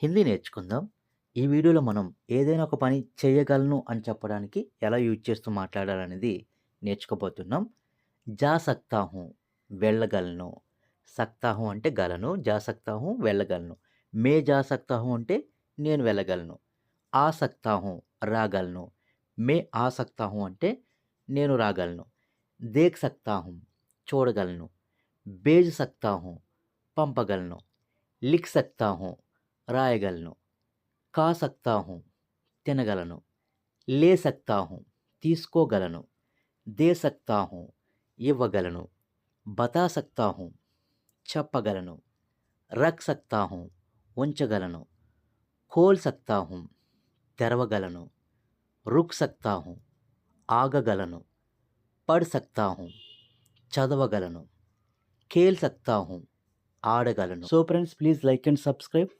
హిందీ నేర్చుకుందాం. ఈ వీడియోలో మనం ఏదైనా ఒక పని చేయగలను అని చెప్పడానికి ఎలా యూజ్ చేస్తూ మాట్లాడాలనేది నేర్చుకోబోతున్నాం. జా సక్తా హూँ వెళ్ళగలను. సక్తా హూँ అంటే గలను. జా సక్తా హూँ వెళ్ళగలను. మే జా సక్తా హూँ అంటే నేను వెళ్ళగలను. ఆ సక్తా హూँ రాగలను. మే ఆ సక్తా హూँ అంటే నేను రాగలను. దేఖ్ సక్తా హూँ చూడగలను. భేజ్ సక్తా హూँ పంపగలను. లిఖ్ సక్తా హూँ రాయగలను. ఖా సక్తా హూँ తినగలను. లే సక్తా హూँ తీసుకోగలను. దే సక్తా హూँ ఇవ్వగలను. బతా సక్తా హూँ చెప్పగలను. రఖ్ సక్తా హూँ ఉంచగలను. ఖోల్ సక్తా హూँ తెరవగలను. రుక్ సక్తా హూँ ఆగగలను. పఢ్ సక్తా హూँ చదవగలను. ఖేల్ సక్తా హూँ ఆడగలను. So friends, please like and subscribe.